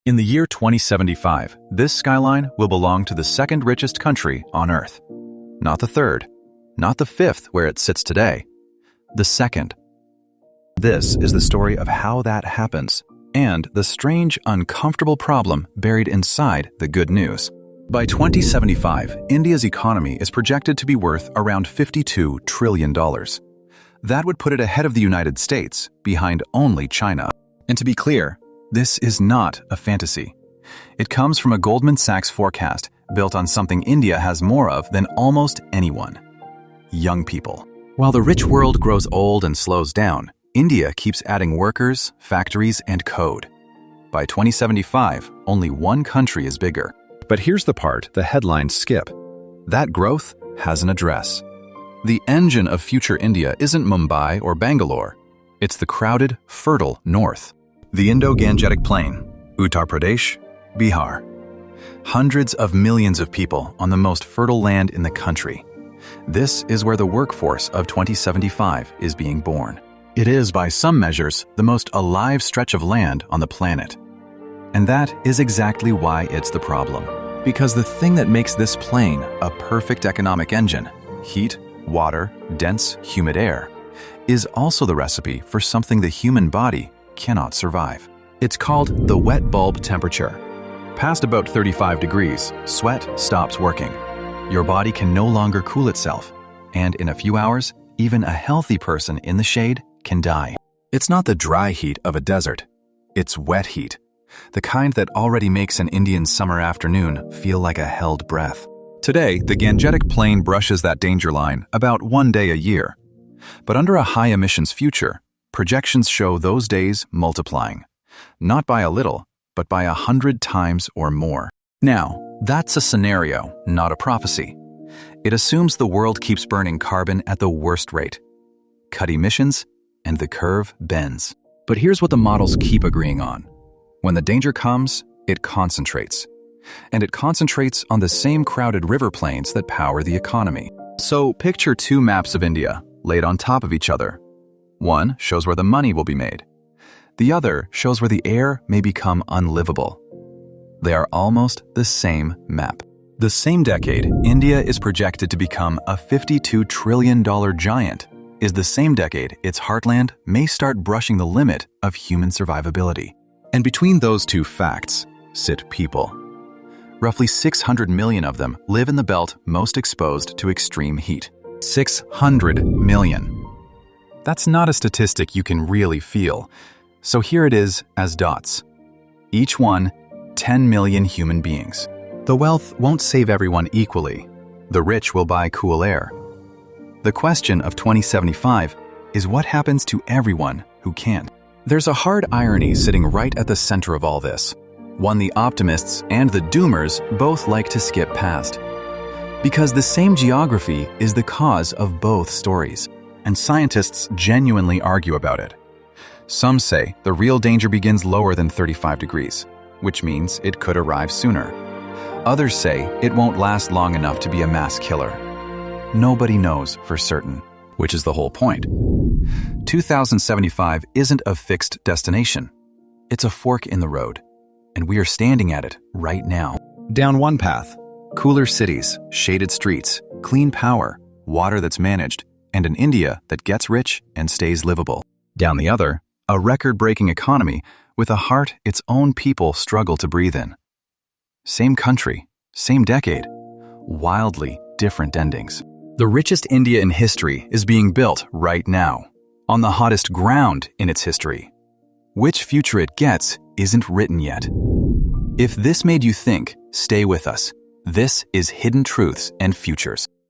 In the year 2075, this skyline will belong to the second richest country on Earth. Not the third, not the fifth where it sits today, the second. This is the story of how that happens and the strange, uncomfortable problem buried inside the good news. By 2075, India's economy is projected to be worth around $52 trillion. That would put it ahead of the United States, behind only China. And to be clear, this is not a fantasy. It comes from a Goldman Sachs forecast built on something India has more of than almost anyone: young people. While the rich world grows old and slows down, India keeps adding workers, factories, and code. By 2075, only one country is bigger. But here's the part the headlines skip. That growth has an address. The engine of future India isn't Mumbai or Bangalore. It's the crowded, fertile north. The Indo-Gangetic Plain, Uttar Pradesh, Bihar. Hundreds of millions of people on the most fertile land in the country. This is where the workforce of 2075 is being born. It is, by some measures, the most alive stretch of land on the planet. And that is exactly why it's the problem. Because the thing that makes this plain a perfect economic engine, heat, water, dense, humid air, is also the recipe for something the human body cannot survive. It's called the wet bulb temperature. Past about 35 degrees, sweat stops working. Your body can no longer cool itself, and in a few hours, even a healthy person in the shade can die. It's not the dry heat of a desert. It's wet heat, the kind that already makes an Indian summer afternoon feel like a held breath. Today, the Gangetic Plain brushes that danger line about one day a year. But under a high-emissions future, projections show those days multiplying. Not by a little, but by 100 times or more. Now, that's a scenario, not a prophecy. It assumes the world keeps burning carbon at the worst rate. Cut emissions, and the curve bends. But here's what the models keep agreeing on. When the danger comes, it concentrates. And it concentrates on the same crowded river plains that power the economy. So picture two maps of India, laid on top of each other. One shows where the money will be made. The other shows where the air may become unlivable. They are almost the same map. The same decade, India is projected to become a $52 trillion giant, is the same decade its heartland may start brushing the limit of human survivability. And between those two facts sit people. Roughly 600 million of them live in the belt most exposed to extreme heat. 600 million. That's not a statistic you can really feel, so here it is as dots. Each one, 10 million human beings. The wealth won't save everyone equally. The rich will buy cool air. The question of 2075 is what happens to everyone who can't. There's a hard irony sitting right at the center of all this, one the optimists and the doomers both like to skip past. Because the same geography is the cause of both stories, and scientists genuinely argue about it. Some say the real danger begins lower than 35 degrees, which means it could arrive sooner. Others say it won't last long enough to be a mass killer. Nobody knows for certain, which is the whole point. 2075 isn't a fixed destination. It's a fork in the road, and we are standing at it right now. Down one path, cooler cities, shaded streets, clean power, water that's managed, and an India that gets rich and stays livable. Down the other, a record-breaking economy with a heart its own people struggle to breathe in. Same country, same decade, wildly different endings. The richest India in history is being built right now, on the hottest ground in its history. Which future it gets isn't written yet. If this made you think, stay with us. This is Hidden Truths and Futures.